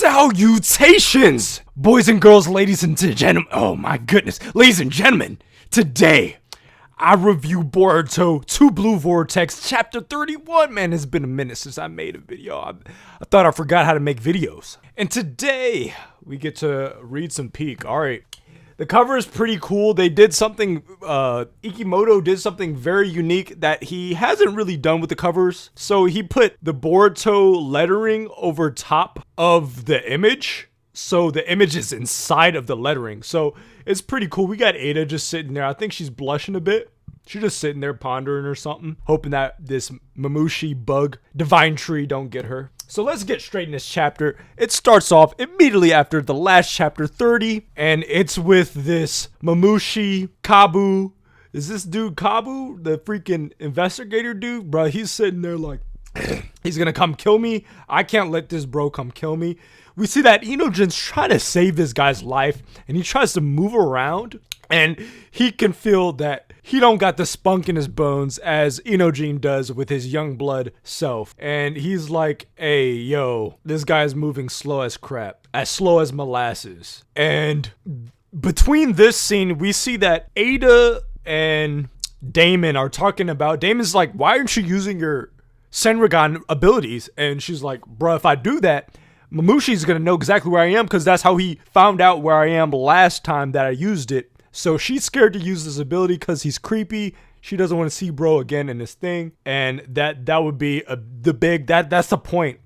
Salutations, boys and girls, ladies and gentlemen. Oh my goodness, ladies and gentlemen. Today, I review Boruto 2 Blue Vortex Chapter 31. Man, it's been a minute since I made a video. I thought I forgot how to make videos. And today, we get to read some peek. Alright, the cover is pretty cool. They did something, Ikimoto did something very unique that he hasn't really done with the covers. So he put the Boruto lettering over top of the image. So the image is inside of the lettering. So it's pretty cool. We got Ada just sitting there. I think she's blushing a bit. She's just sitting there pondering or something, hoping that this Mamushi bug divine tree don't get her. So let's get straight in this chapter. It starts off immediately after the last chapter 30, and it's with this Mamushi Kabu. Is this dude Kabu, the freaking investigator dude? Bro, he's sitting there like, he's gonna come kill me. I can't let this bro come kill me. We see that Inojin's trying to save this guy's life, and he tries to move around, and he can feel that he don't got the spunk in his bones as Inojin does with his young blood self. And he's like, hey, yo, this guy's moving slow as crap, as slow as molasses. And between this scene, we see that Ada and Damon are talking about, Damon's like, why aren't you using your Senrigan abilities? And she's like, bro, if I do that, Mamushi's gonna know exactly where I am, because that's how he found out where I am last time that I used it. So she's scared to use this ability because he's creepy. She doesn't want to see bro again in this thing, and that would be that's the point.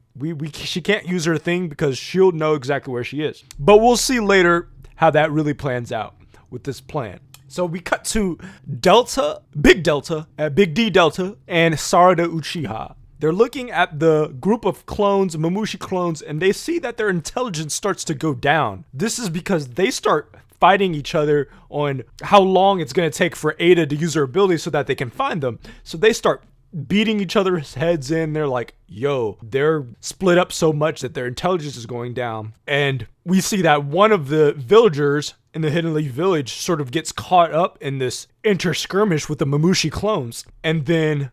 She can't use her thing because she'll know exactly where she is. But we'll see later how that really plans out with this plan. So we cut to Delta, Big D Delta, and Sarada Uchiha. They're looking at the group of clones, Mamushi clones, and they see that their intelligence starts to go down. This is because they start fighting each other on how long it's going to take for Ada to use her ability so that they can find them. So they start beating each other's heads in. They're like, yo, they're split up so much that their intelligence is going down. And we see that one of the villagers in the Hidden Leaf Village sort of gets caught up in this inter-skirmish with the Mamushi clones. And then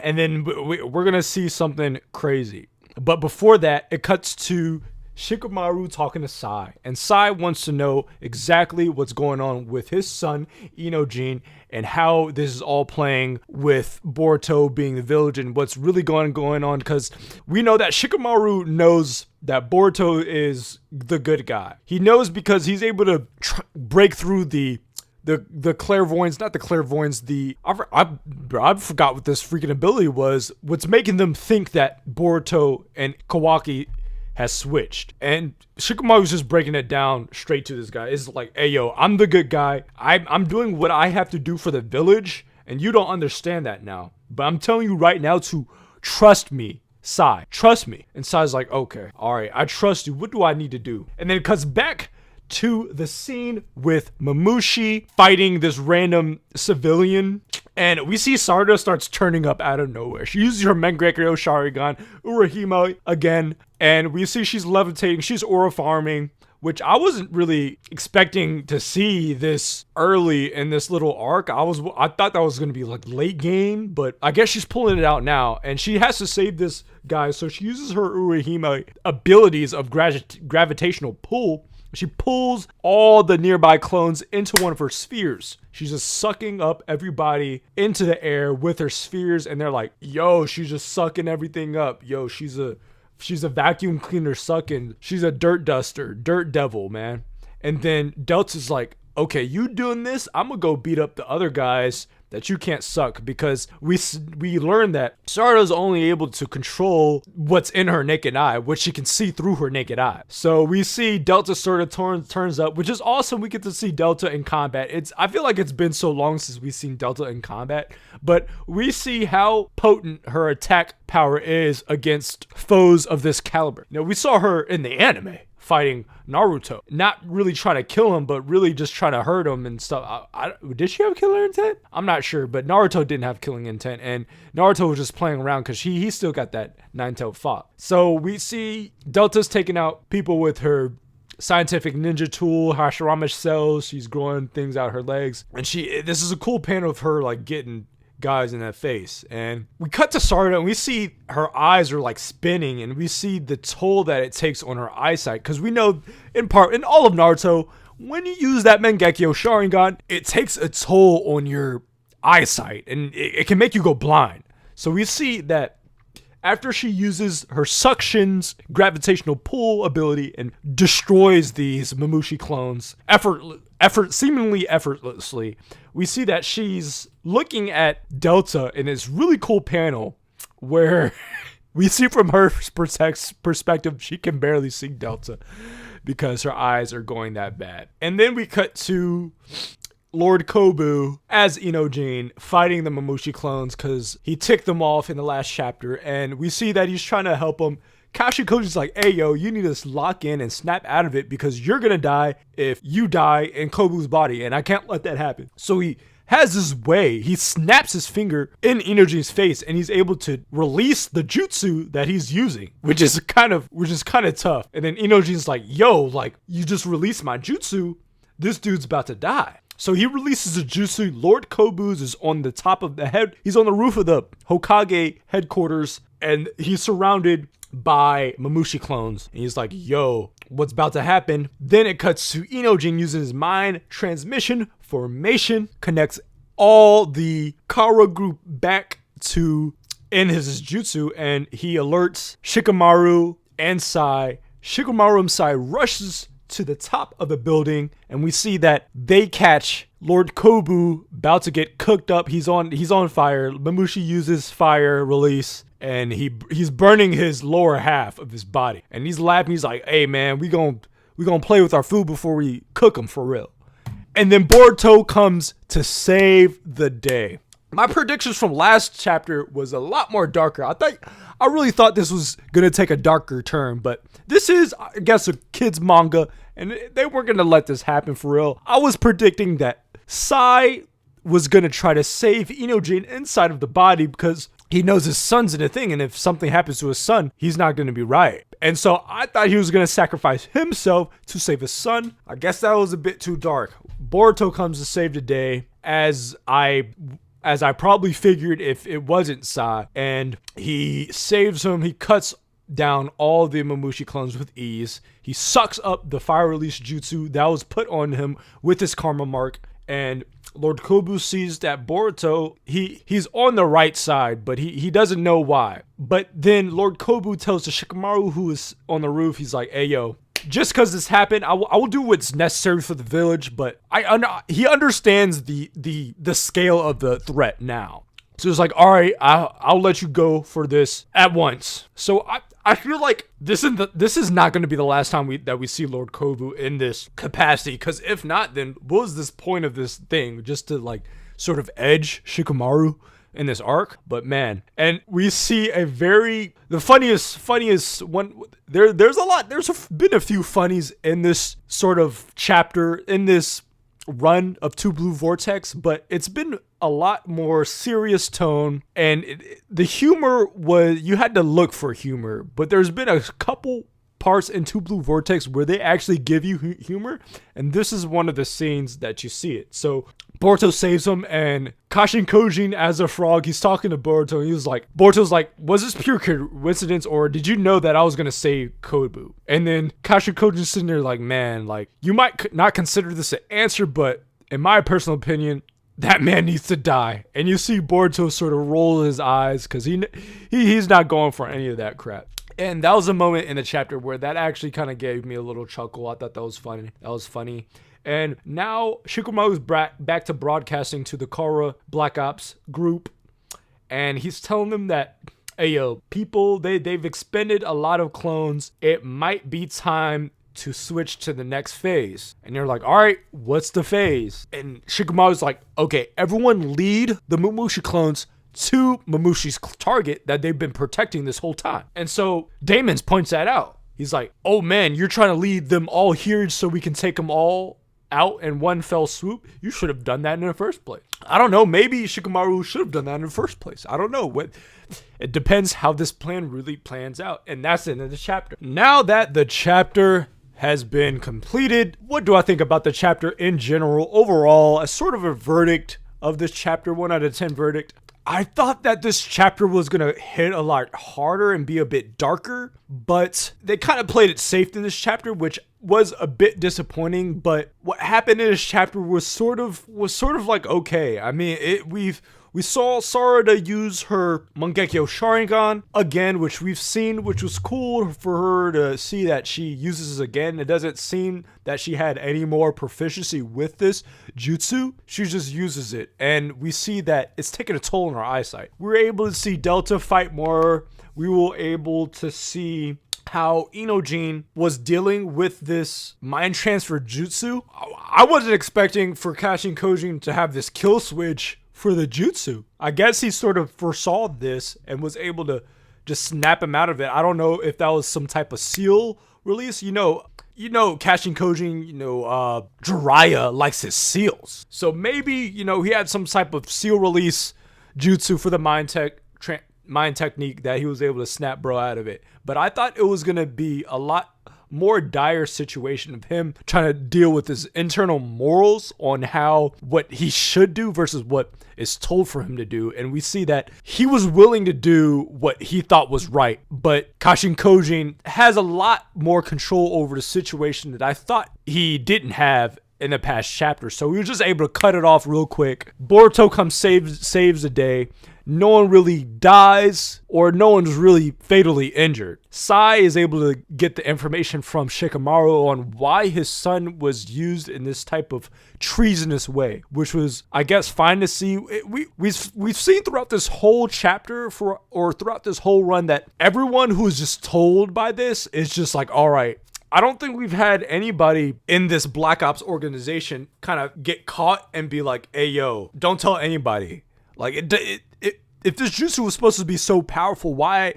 we're going to see something crazy. But before that, it cuts to Shikamaru talking to Sai, and Sai wants to know exactly what's going on with his son Inojin and how this is all playing with Boruto being the village and what's really going on, because we know that Shikamaru knows that Boruto is the good guy. He knows because he's able to break through the clairvoyance, not the clairvoyance, I forgot what this freaking ability was. What's making them think that Boruto and Kawaki has switched, and Shikamaru's just breaking it down straight to this guy. It's like, hey yo, I'm the good guy. I'm doing what I have to do for the village, and you don't understand that now. But I'm telling you right now to trust me, Sai. Trust me. And Sai's like, okay, all right, I trust you. What do I need to do? And then it cuts back to the scene with Mamushi fighting this random civilian. And we see Sarada starts turning up out of nowhere. She uses her Mengekyo Sharingan, Urahime again, and we see she's levitating, she's aura farming, which I wasn't really expecting to see this early in this little arc. I thought that was going to be like late game, but I guess she's pulling it out now, and she has to save this guy, so she uses her Urahime abilities of gravitational pull. She pulls all the nearby clones into one of her spheres. She's just sucking up everybody into the air with her spheres, and they're like, yo, she's just sucking everything up. Yo, she's a vacuum cleaner sucking. She's a dirt duster, dirt devil, man. And then Delta's like, okay, you doing this? I'm gonna go beat up the other guys that you can't suck, because we learned that Sarada's only able to control what's in her naked eye, which she can see through her naked eye. So we see Delta sort of turns up, which is awesome. We get to see Delta in combat. I feel like it's been so long since we've seen Delta in combat, but we see how potent her attack power is against foes of this caliber. Now, we saw her in the anime fighting Naruto, not really trying to kill him, but really just trying to hurt him and stuff. Did she have killer intent? I'm not sure, but Naruto didn't have killing intent, and Naruto was just playing around because he still got that nine-tailed fox. So we see Delta's taking out people with her scientific ninja tool, Hashirama cells. She's growing things out her legs, and this is a cool panel of her like getting guys in that face. And we cut to Sarada and we see her eyes are like spinning, and we see the toll that it takes on her eyesight. Because we know in all of Naruto, when you use that Mangekyo Sharingan, it takes a toll on your eyesight and it can make you go blind. So we see that after she uses her suction's gravitational pull ability and destroys these Mamushi clones seemingly effortlessly, we see that she's looking at Delta in this really cool panel where we see from her perspective she can barely see Delta because her eyes are going that bad. And then we cut to Lord Kobu as Inojin fighting the Mamushi clones because he ticked them off in the last chapter, and we see that he's trying to help them. Kashikoji's like, hey yo, you need to lock in and snap out of it because you're gonna die if you die in Kobu's body, and I can't let that happen. So he has this way, he snaps his finger in Inojin's face and he's able to release the jutsu that he's using, which is kind of tough. And then Inojin's like, yo, like, you just released my jutsu, this dude's about to die. So he releases a jutsu. Lord Kobu's is on the top of the head. He's on the roof of the Hokage headquarters, and he's surrounded by Mamushi clones. And he's like, yo, what's about to happen? Then it cuts to Inojin using his mind transmission formation, connects all the Kara group back to in his jutsu, and he alerts Shikamaru and Sai. Shikamaru and Sai rushes to the top of the building, and we see that they catch Lord Kobu about to get cooked up. He's on fire. Mamushi uses fire release, and he's burning his lower half of his body. And he's laughing. He's like, hey man, we gonna play with our food before we cook them for real. And then Boruto comes to save the day. My predictions from last chapter was a lot more darker. I really thought this was gonna take a darker turn, but this is, I guess, a kid's manga, and they weren't gonna let this happen for real. I was predicting that Sai was gonna try to save Inojin inside of the body because he knows his son's in a thing, and if something happens to his son, he's not gonna be right. And so I thought he was gonna sacrifice himself to save his son. I guess that was a bit too dark. Boruto comes to save the day, as I probably figured if it wasn't Sai, and he saves him. He cuts down all the Mamushi clones with ease. He sucks up the fire release jutsu that was put on him with his karma mark, and Lord Kobu sees that Boruto, he's on the right side, but he doesn't know why. But then Lord Kobu tells the Shikamaru, who is on the roof, he's like, hey yo, just because this happened, I will do what's necessary for the village, but he understands the scale of the threat now. So it's like, all right, I'll let you go for this at once. So I feel like this is not going to be the last time that we see Lord Kobu in this capacity, because if not, then what was this point of this thing? Just to like sort of edge Shikamaru in this arc? But man, and we see the funniest one. There's a lot. There's been a few funnies in this sort of chapter, in this run of Two Blue Vortex, but it's been a lot more serious tone, and the humor you had to look for humor, but there's been a couple parts in Two Blue Vortex where they actually give you humor, and this is one of the scenes that you see it. So Boruto saves him, and Kashin Kojin as a frog, he's talking to Boruto, and Boruto's like, was this pure coincidence, or did you know that I was gonna save Kobu? And then Kashin Kojin's sitting there like, man, like, you might not consider this an answer, but in my personal opinion, that man needs to die. And you see Boruto sort of roll his eyes because he's not going for any of that crap. And that was a moment in the chapter where that actually kind of gave me a little chuckle. I thought that was funny. And now Shikamaru's back to broadcasting to the Kara Black Ops group, and he's telling them that, hey yo, people, they've expended a lot of clones. It might be time to switch to the next phase. And they're like, all right, what's the phase? And Shikamaru's like, okay, everyone lead the Mamushi clones to Mamushi's target that they've been protecting this whole time. And so Damon points that out. He's like, oh man, you're trying to lead them all here so we can take them all out in one fell swoop? You should have done that in the first place. I don't know, maybe Shikamaru should have done that in the first place. I don't know. It depends how this plan really plans out. And that's the end of the chapter. Now that the chapter has been completed, what do I think about the chapter in general? Overall, as sort of a verdict of this chapter, 1 out of 10 verdict, I thought that this chapter was gonna hit a lot harder and be a bit darker, but they kind of played it safe in this chapter, which was a bit disappointing. But what happened in this chapter was sort of like okay. I mean, we saw Sarada use her Mangekyo Sharingan again, which we've seen, which was cool for her to see that she uses it again. It doesn't seem that she had any more proficiency with this jutsu. She just uses it, and we see that it's taking a toll on her eyesight. We were able to see Delta fight more. We were able to see how Inojin was dealing with this mind transfer jutsu. I wasn't expecting for Kashin Kojin to have this kill switch for the jutsu. I guess he sort of foresaw this and was able to just snap him out of it. I don't know if that was some type of seal release. You know, Kashin Kojin, Jiraiya likes his seals. So maybe, he had some type of seal release jutsu for the mind technique that he was able to snap bro out of it. But I thought it was going to be a lot more dire situation of him trying to deal with his internal morals on what he should do versus what is told for him to do. And we see that he was willing to do what he thought was right, but Kashin Kojin has a lot more control over the situation that I thought he didn't have in the past chapter. So we were just able to cut it off real quick. Boruto comes, saves the day. No one really dies, or no one's really fatally injured. Sai is able to get the information from Shikamaru on why his son was used in this type of treasonous way, which was, I guess, fine to see. We've seen throughout this whole chapter throughout this whole run that everyone who's just told by this is just like, all right. I don't think we've had anybody in this Black Ops organization kind of get caught and be like, hey, yo, don't tell anybody. Like, if this jutsu was supposed to be so powerful, why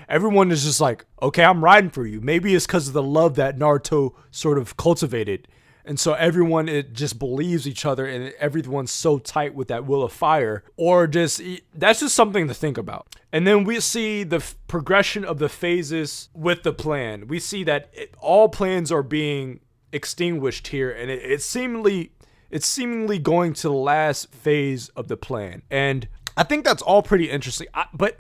everyone is just like, okay, I'm riding for you. Maybe it's because of the love that Naruto sort of cultivated. And so everyone, it just believes each other and everyone's so tight with that will of fire. Or just, that's just something to think about. And then we see the progression of the phases with the plan. We see that all plans are being extinguished here. And it's seemingly going to the last phase of the plan. And I think that's all pretty interesting. But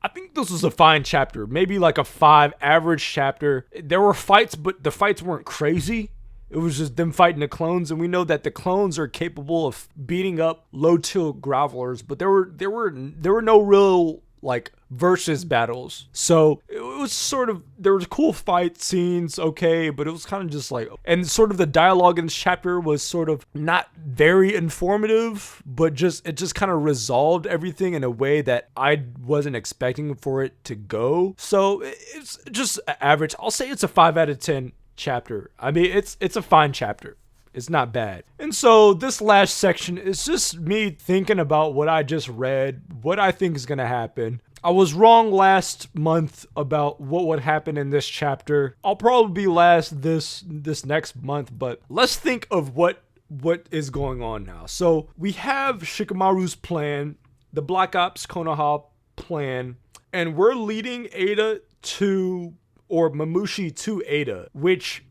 I think this was a fine chapter. Maybe like a 5 average chapter. There were fights, but the fights weren't crazy. It was just them fighting the clones, and we know that the clones are capable of beating up low-tier grovelers, but there were no real like versus battles. So it was sort of, there was cool fight scenes, okay, but it was kind of just like, and sort of the dialogue in this chapter was sort of not very informative, but it just kind of resolved everything in a way that I wasn't expecting for it to go. So it's just average. I'll say it's a 5 out of 10 chapter. I mean, it's a fine chapter. It's not bad. And so this last section is just me thinking about what I just read, what I think is going to happen. I was wrong last month about what would happen in this chapter. I'll probably be last this next month, but let's think of what is going on now. So we have Shikamaru's plan, the Black Ops Konoha plan, and we're leading Ada or Mamushi to Ada, which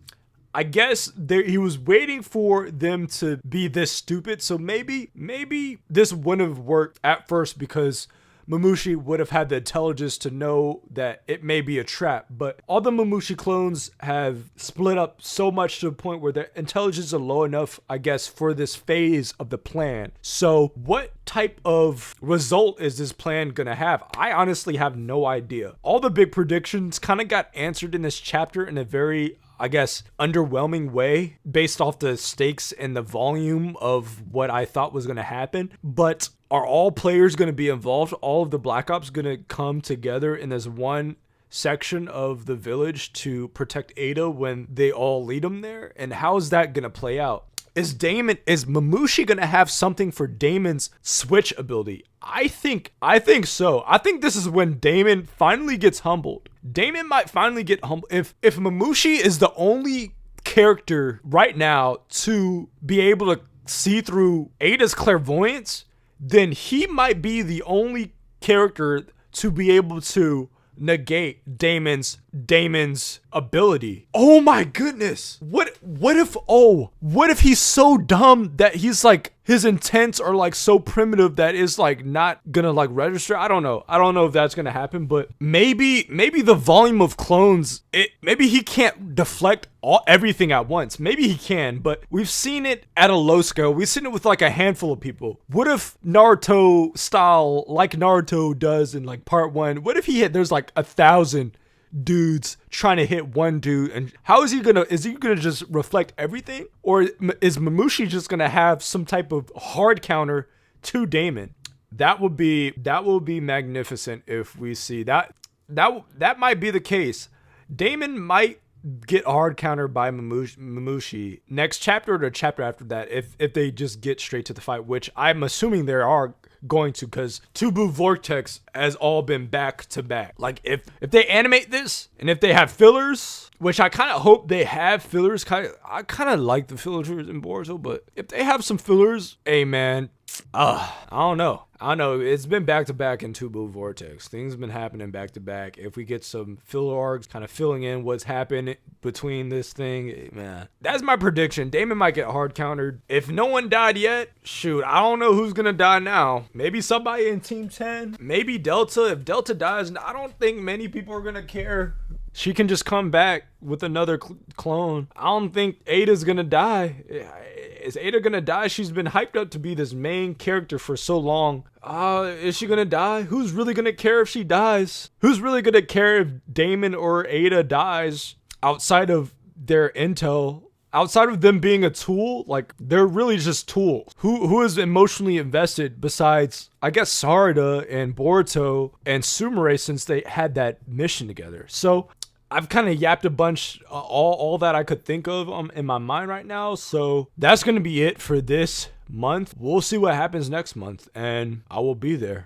I guess he was waiting for them to be this stupid. So maybe this wouldn't have worked at first because Mamushi would have had the intelligence to know that it may be a trap. But all the Mamushi clones have split up so much to the point where their intelligence is low enough, I guess, for this phase of the plan. So what type of result is this plan gonna have? I honestly have no idea. All the big predictions kind of got answered in this chapter in a very, I guess, underwhelming way based off the stakes and the volume of what I thought was going to happen. But are all players going to be involved? All of the Black Ops going to come together in this one section of the village to protect Ada when they all lead them there? And how is that going to play out? Is Mamushi going to have something for Damon's switch ability? I think so. I think this is when Damon finally gets humbled. Damon might finally get humbled. If Mamushi is the only character right now to be able to see through Ada's clairvoyance, then he might be the only character to be able to negate Damon's ability. Oh my goodness. What what if he's so dumb that he's like, his intents are like so primitive that it's like not gonna like register? I don't know if that's gonna happen, but maybe the volume of clones, maybe he can't deflect everything at once. Maybe he can, but we've seen it at a low scale. We've seen it with like a handful of people. What if Naruto style, like Naruto does in like part 1, what if there's like 1,000 dudes trying to hit one dude, and how is he gonna just reflect everything, or is Mamushi just gonna have some type of hard counter to Damon? That will be magnificent if we see that might be the case. Damon might get hard countered by Mamushi next chapter or the chapter after that, if they just get straight to the fight, which I'm assuming they are going to, because Two Blue Vortex has all been back to back. Like if they animate this and if they have fillers, which I kind of hope they have fillers, I kind of like the fillers in Boruto, but if they have some fillers, hey man, I don't know. It's been back to back in Two Blue Vortex. Things have been happening back to back. If we get some filler arcs kind of filling in what's happened between this thing, man, that's my prediction. Damon might get hard countered. If no one died yet, shoot, I don't know who's gonna die now. Maybe somebody in Team 10. Maybe Delta. If Delta dies, I don't think many people are gonna care. She can just come back with another clone. I don't think Ada's gonna die. Is Ada gonna die? She's been hyped up to be this main character for so long. Is she gonna die? Who's really gonna care if she dies? Who's really gonna care if Damon or Ada dies outside of their intel? Outside of them being a tool, like, they're really just tools. Who is emotionally invested besides, I guess, Sarada and Boruto and Sumire, since they had that mission together? So I've kind of yapped a bunch, all that I could think of in my mind right now. So that's going to be it for this month. We'll see what happens next month, and I will be there.